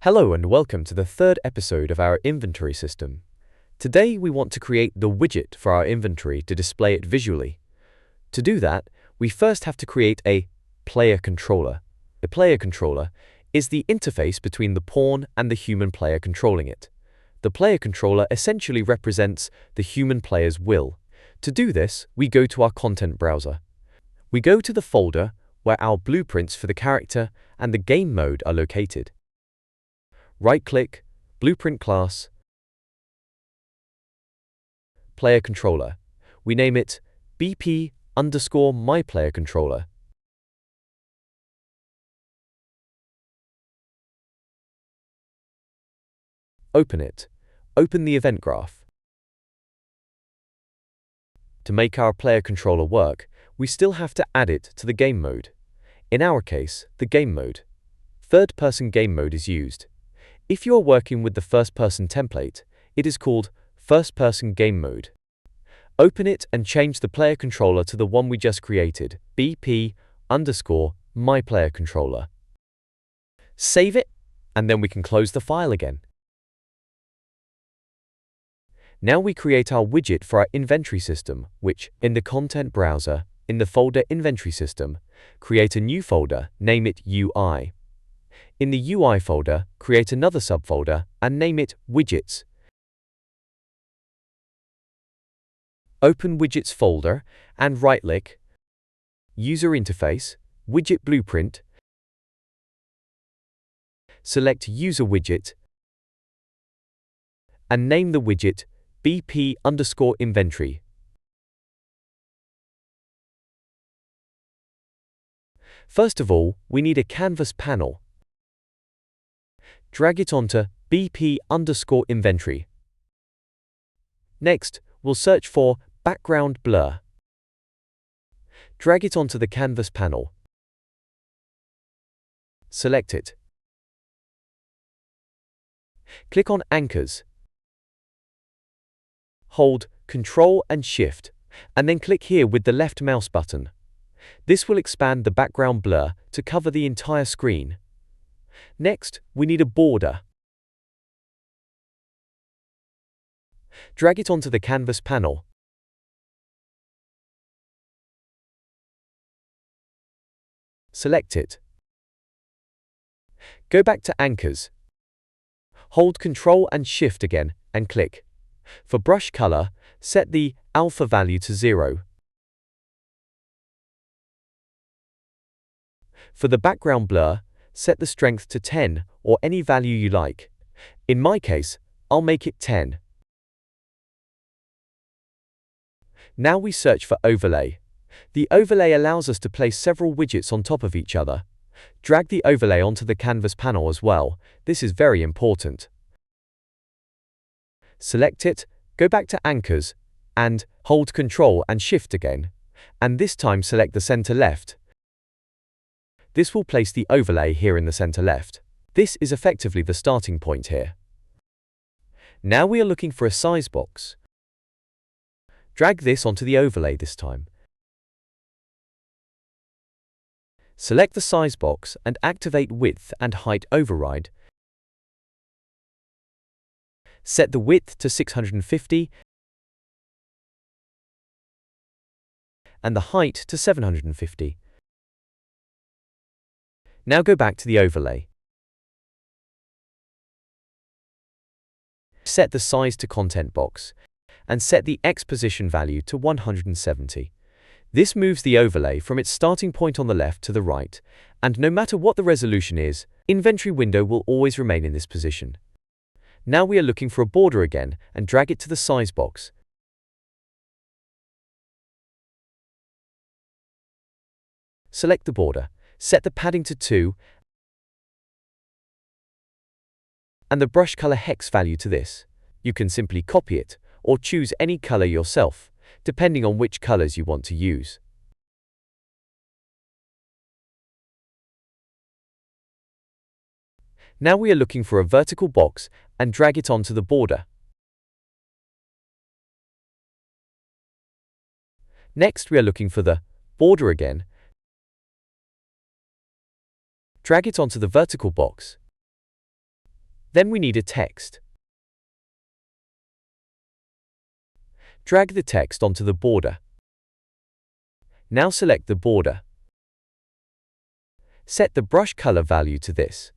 Hello and welcome to the third episode of our inventory system. Today we want to create the widget for our inventory to display it visually. To do that, we first have to create a player controller. The player controller is the interface between the pawn and the human player controlling it. The player controller essentially represents the human player's will. To do this, we go to our content browser. We go to the folder where our blueprints for the character and the game mode are located. Right-click, Blueprint Class, Player Controller. We name it BP_MyPlayerController. Open it. Open the event graph. To make our player controller work, we still have to add it to the game mode. In our case, the game mode. Third-person game mode is used. If you are working with the first-person template, it is called first-person game mode. Open it and change the player controller to the one we just created, BP_MyPlayerController. Save it, and then we can close the file again. Now we create our widget for our inventory system, which, in the content browser, in the folder Inventory System, create a new folder, name it UI. In the UI folder, create another subfolder and name it Widgets. Open Widgets folder and right-click, User Interface, Widget Blueprint, select User Widget, and name the widget BP_inventory. First of all, we need a canvas panel. Drag it onto BP_inventory. Next, we'll search for background blur. Drag it onto the canvas panel. Select it. Click on Anchors. Hold Ctrl and Shift, and then click here with the left mouse button. This will expand the background blur to cover the entire screen. Next, we need a border. Drag it onto the canvas panel. Select it. Go back to Anchors. Hold Ctrl and Shift again and click. For brush color, set the alpha value to 0. For the background blur, set the strength to 10 or any value you like. In my case, I'll make it 10. Now we search for overlay. The overlay allows us to place several widgets on top of each other. Drag the overlay onto the canvas panel as well. This is very important. Select it, go back to Anchors, and hold Ctrl and Shift again, and this time select the center left. This will place the overlay here in the center left. This is effectively the starting point here. Now we are looking for a size box. Drag this onto the overlay this time. Select the size box and activate Width and Height Override. Set the width to 650 and the height to 750. Now go back to the overlay. Set the size to content box and set the X position value to 170. This moves the overlay from its starting point on the left to the right, and no matter what the resolution is, inventory window will always remain in this position. Now we are looking for a border again and drag it to the size box. Select the border, set the padding to 2 and the brush color hex value to this. You can simply copy it or choose any color yourself, depending on which colors you want to use. Now we are looking for a vertical box and drag it onto the border. Next we are looking for the border again. Drag it onto the vertical box. Then we need a text. Drag the text onto the border. Now select the border. Set the brush color value to this.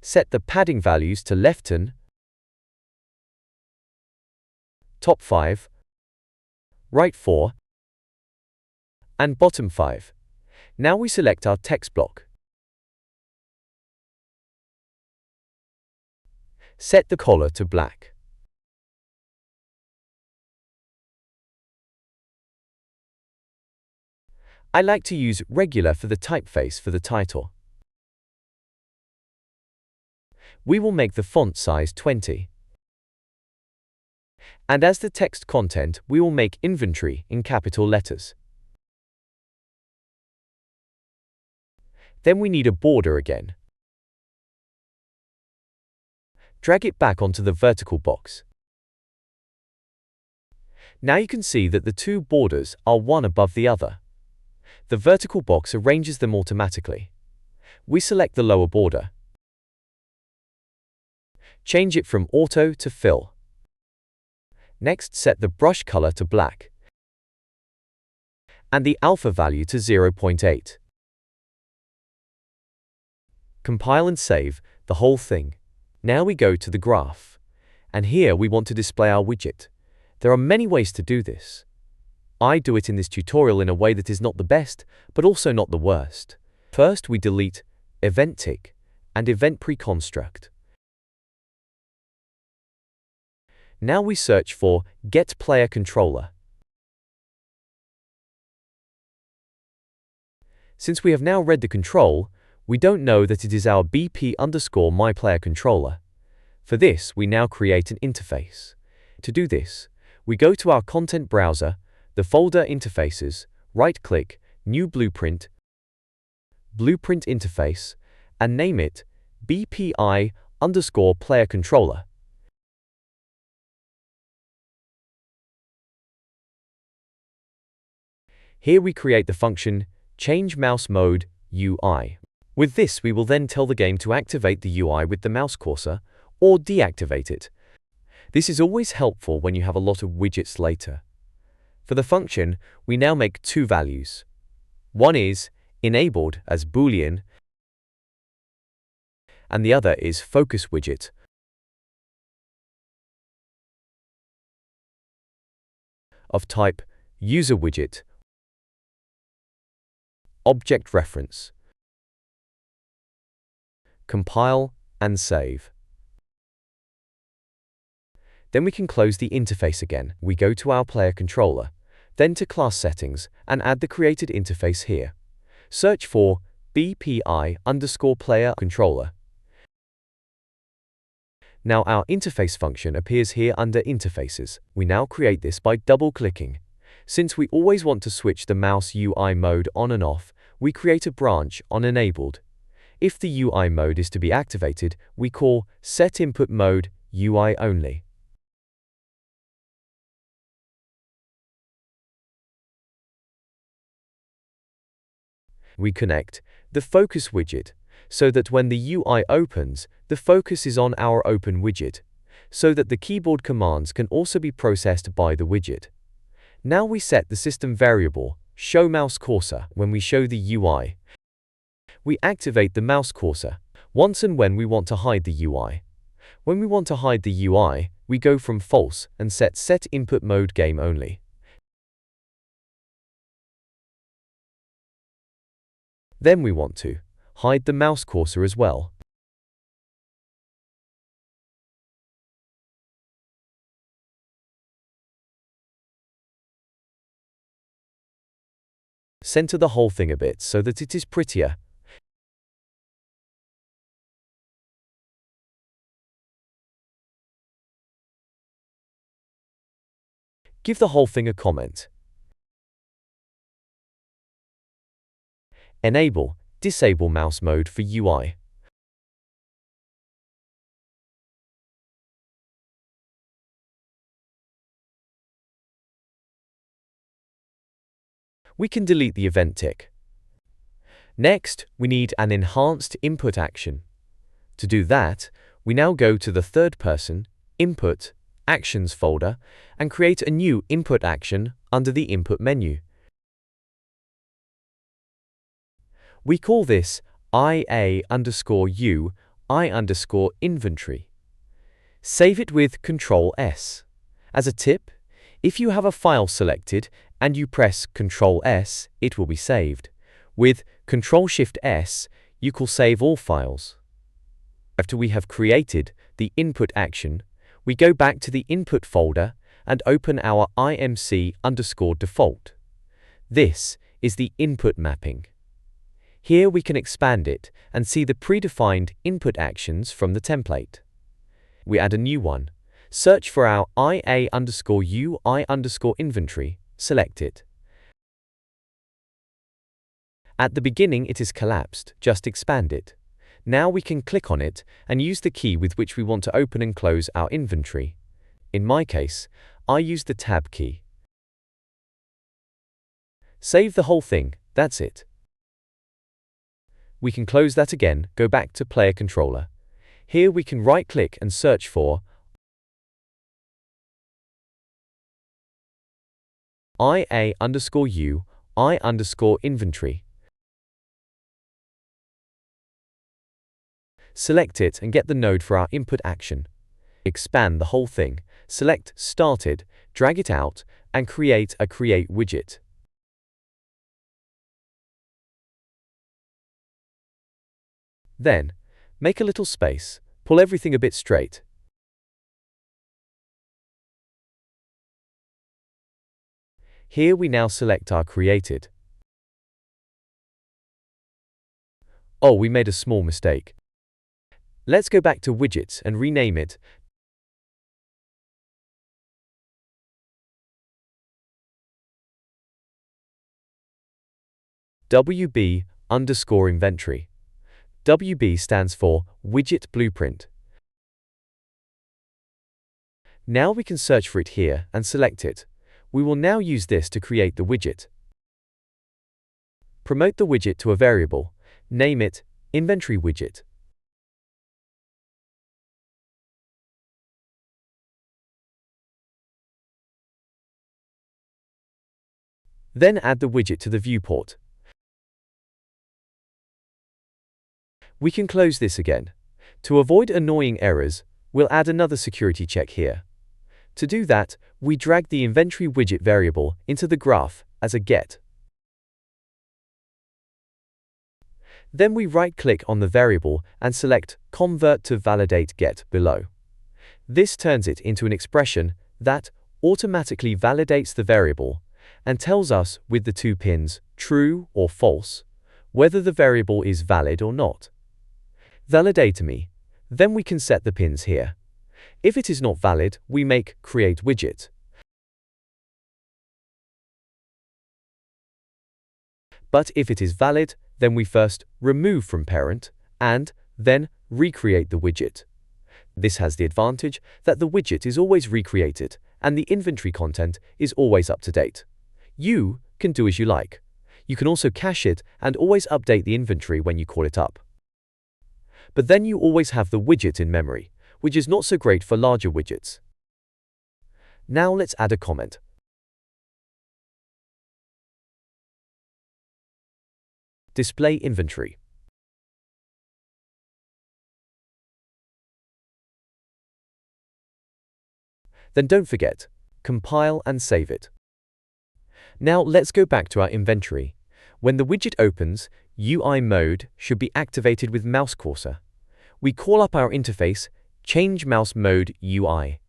Set the padding values to left-turn, top 5, right 4, and bottom 5. Now we select our text block. Set the color to black. I like to use regular for the typeface for the title. We will make the font size 20. And as the text content, we will make inventory in capital letters. Then we need a border again. Drag it back onto the vertical box. Now you can see that the two borders are one above the other. The vertical box arranges them automatically. We select the lower border. Change it from auto to fill. Next, set the brush color to black and the alpha value to 0.8. Compile and save the whole thing. Now we go to the graph, and here we want to display our widget. There are many ways to do this. I do it in this tutorial in a way that is not the best, but also not the worst. First, we delete event tick and event pre-construct. Now we search for get player controller. Since we have now read the control, we don't know that it is our BP_myPlayerController. For this, we now create an interface. To do this, we go to our content browser, the folder interfaces, right-click, new blueprint interface, and name it BPI_PlayerController. Here we create the function change mouse mode UI. With this, we will then tell the game to activate the UI with the mouse cursor or deactivate it. This is always helpful when you have a lot of widgets later. For the function, we now make two values. One is enabled as Boolean, and the other is focus widget of type user widget object reference. Compile and save. Then we can close the interface again. We go to our player controller, then to class settings and add the created interface here. Search for BPI_player_controller. Now our interface function appears here under interfaces. We now create this by double-clicking. Since we always want to switch the mouse UI mode on and off, we create a branch on enabled. If the UI mode is to be activated, we call set input mode UI only. We connect the focus widget so that when the UI opens, the focus is on our open widget, so that the keyboard commands can also be processed by the widget. Now we set the system variable show mouse cursor when we show the UI. We activate the mouse cursor once and when we want to hide the UI. When we want to hide the UI, we go from false and set input mode game only. Then we want to hide the mouse cursor as well. Center the whole thing a bit so that it is prettier. Give the whole thing a comment. Enable, disable mouse mode for UI. we can delete the event tick. Next, we need an enhanced input action. To do that, we now go to the third person, Input, Actions folder and create a new input action under the input menu. We call this IA_U_I_inventory. Save it with Ctrl S. As a tip, if you have a file selected and you press Ctrl S, it will be saved. With Ctrl Shift S, you can save all files. After we have created the input action, we go back to the input folder and open our imc_default. This is the input mapping. Here we can expand it and see the predefined input actions from the template. We add a new one. Search for our IA_UI_inventory, select it. At the beginning it is collapsed, just expand it. Now we can click on it and use the key with which we want to open and close our inventory. In my case, I use the Tab key. Save the whole thing, that's it. We can close that again, go back to Player Controller. Here we can right-click and search for IA_U_I_inventory. Select it and get the node for our input action. Expand the whole thing, select Started, drag it out, and create a Create widget. Then, make a little space, pull everything a bit straight. Here we now select our created. Oh, we made a small mistake. Let's go back to Widgets and rename it WB_inventory. WB stands for Widget Blueprint. Now we can search for it here and select it. We will now use this to create the widget. Promote the widget to a variable. Name it Inventory Widget. Then add the widget to the viewport. We can close this again. To avoid annoying errors, we'll add another security check here. To do that, we drag the Inventory Widget variable into the graph as a get. Then we right-click on the variable and select Convert to Validate Get below. This turns it into an expression that automatically validates the variable and tells us with the two pins, true or false, whether the variable is valid or not. Validate me. Then we can set the pins here. If it is not valid, we make Create Widget. But if it is valid, then we first remove from parent and then recreate the widget. This has the advantage that the widget is always recreated and the inventory content is always up to date. You can do as you like. You can also cache it and always update the inventory when you call it up. But then you always have the widget in memory, which is not so great for larger widgets. Now let's add a comment. Display inventory. Then don't forget, compile and save it. Now let's go back to our inventory. When the widget opens, UI mode should be activated with mouse cursor. We call up our interface, change mouse mode UI.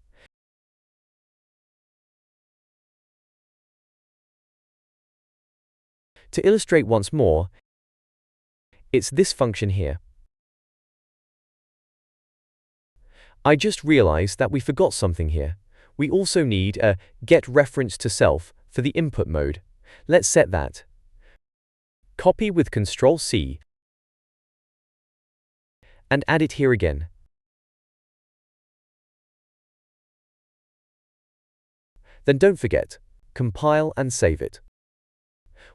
To illustrate once more, it's this function here. I just realized that we forgot something here. We also need a getReferenceToSelf for the input mode. Let's set that. Copy with Ctrl+C and add it here again. Then don't forget, compile and save it.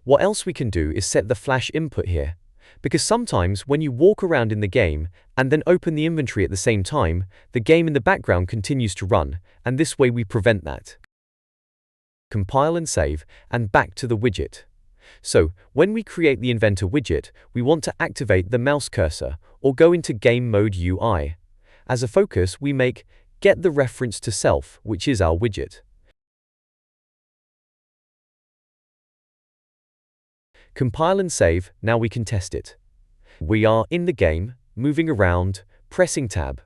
What else we can do is set the flash input here, because sometimes when you walk around in the game and then open the inventory at the same time, the game in the background continues to run, and this way we prevent that. Compile and save, and back to the widget. So, when we create the Inventor widget, we want to activate the mouse cursor or go into Game Mode UI. As a focus, we make Get the reference to self, which is our widget. Compile and save, now we can test it. We are in the game, moving around, pressing tab.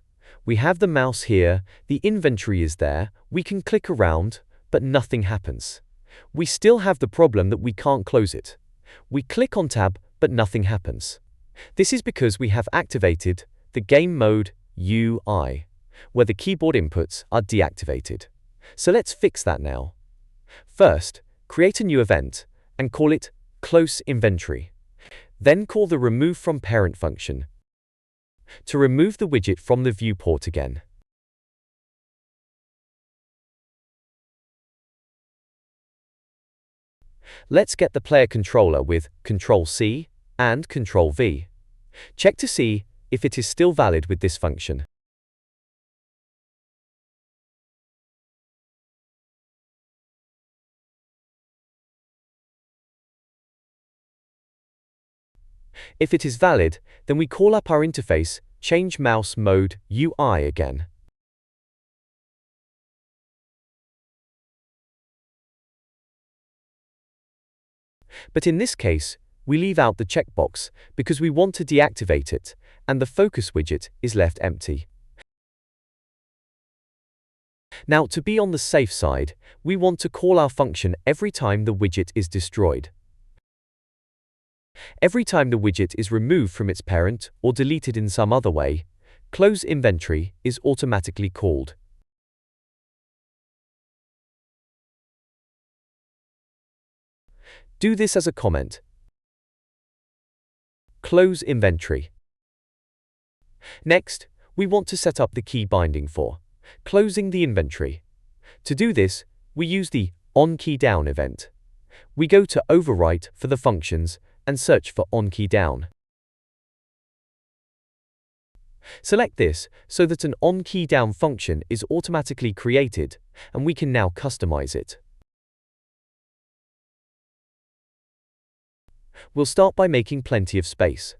We have the mouse here, the inventory is there, we can click around, but nothing happens. We still have the problem that we can't close it. We click on tab, but nothing happens. This is because we have activated the Game Mode UI, where the keyboard inputs are deactivated. So let's fix that now. First, create a new event and call it Close Inventory. Then call the Remove from Parent function to remove the widget from the viewport again. Let's get the player controller with Ctrl+C and Ctrl+V. Check to see if it is still valid with this function. If it is valid, then we call up our interface, Change Mouse Mode UI again. But in this case, we leave out the checkbox because we want to deactivate it, and the focus widget is left empty. Now, to be on the safe side, we want to call our function every time the widget is destroyed. Every time the widget is removed from its parent or deleted in some other way, Close Inventory is automatically called. Do this as a comment. Close Inventory. Next, we want to set up the key binding for closing the inventory. To do this, we use the onKeyDown event. We go to Overwrite for the functions and search for onKeyDown. Select this so that an onKeyDown function is automatically created, and we can now customize it. We'll start by making plenty of space.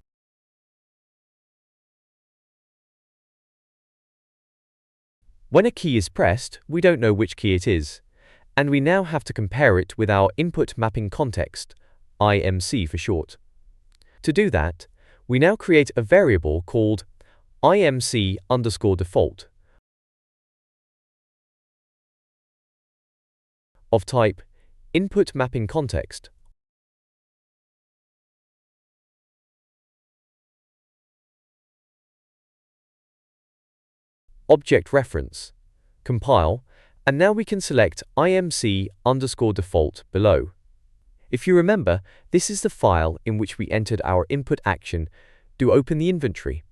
When a key is pressed, we don't know which key it is, and we now have to compare it with our input mapping context, IMC for short. To do that, we now create a variable called IMC_default of type input mapping context. Object reference, compile, and now we can select IMC_default below. If you remember, this is the file in which we entered our input action to open the inventory.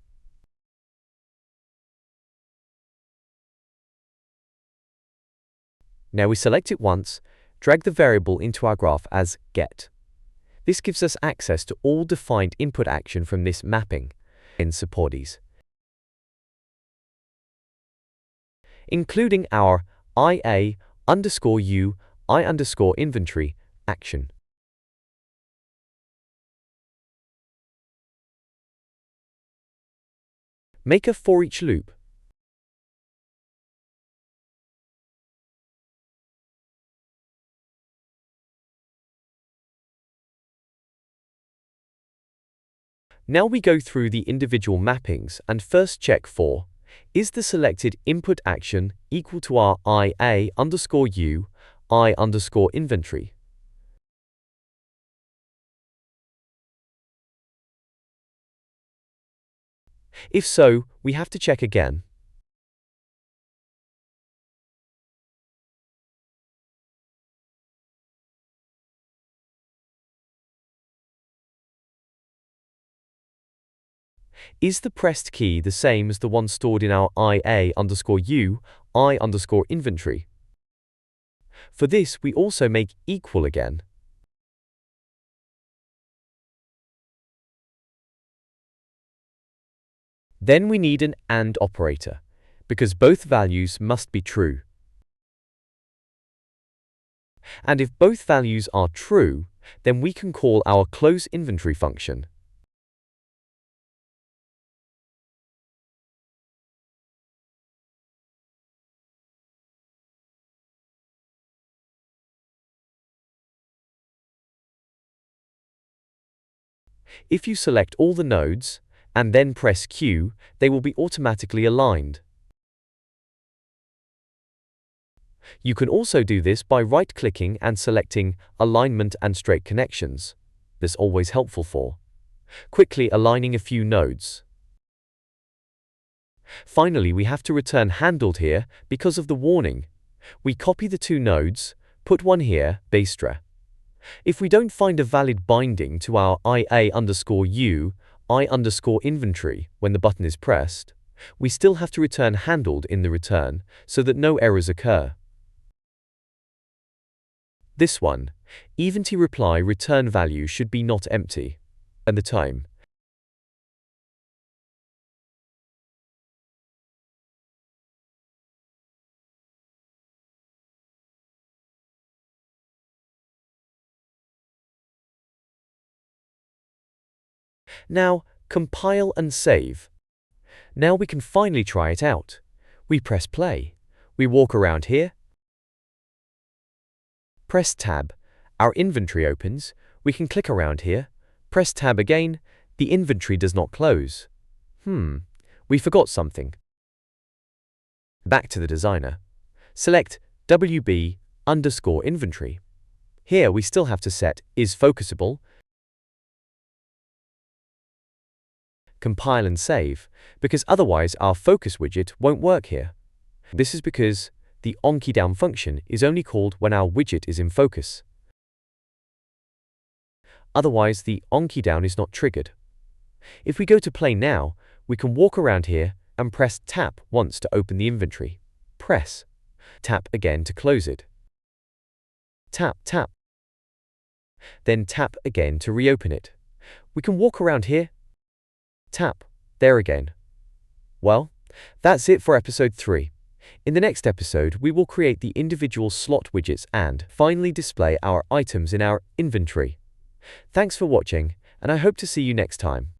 Now we select it once, drag the variable into our graph as get. This gives us access to all defined input action from this mapping in supportees, including our IA_U_I_inventory action. Make a for each loop. Now we go through the individual mappings and first check for, is the selected input action equal to our IA_U_I_inventory? If so, we have to check again. Is the pressed key the same as the one stored in our IA_U_I_inventory? For this, we also make equal again. Then we need an AND operator, because both values must be true. And if both values are true, then we can call our close inventory function. If you select all the nodes and then press Q, they will be automatically aligned. You can also do this by right-clicking and selecting Alignment and Straight Connections. This is always helpful for quickly aligning a few nodes. Finally, we have to return handled here because of the warning. We copy the two nodes, put one here, bastra. If we don't find a valid binding to our IA_U, I_inventory when the button is pressed, we still have to return handled in the return so that no errors occur. This one, event reply return value should be not empty, and the time. Now, compile and save. Now we can finally try it out. We press play. We walk around here. Press tab. Our inventory opens. We can click around here. Press tab again. The inventory does not close. We forgot something. Back to the designer. Select WB_inventory. Here we still have to set is focusable. Compile and save, because otherwise our focus widget won't work here. This is because the onKeyDown function is only called when our widget is in focus. Otherwise, the onKeyDown is not triggered. If we go to play now, we can walk around here and press tap once to open the inventory. Press tap again to close it. Tap, tap. Then tap again to reopen it. We can walk around here. Tap, there again. Well, that's it for episode 3. In the next episode, we will create the individual slot widgets and finally display our items in our inventory. Thanks for watching, and I hope to see you next time.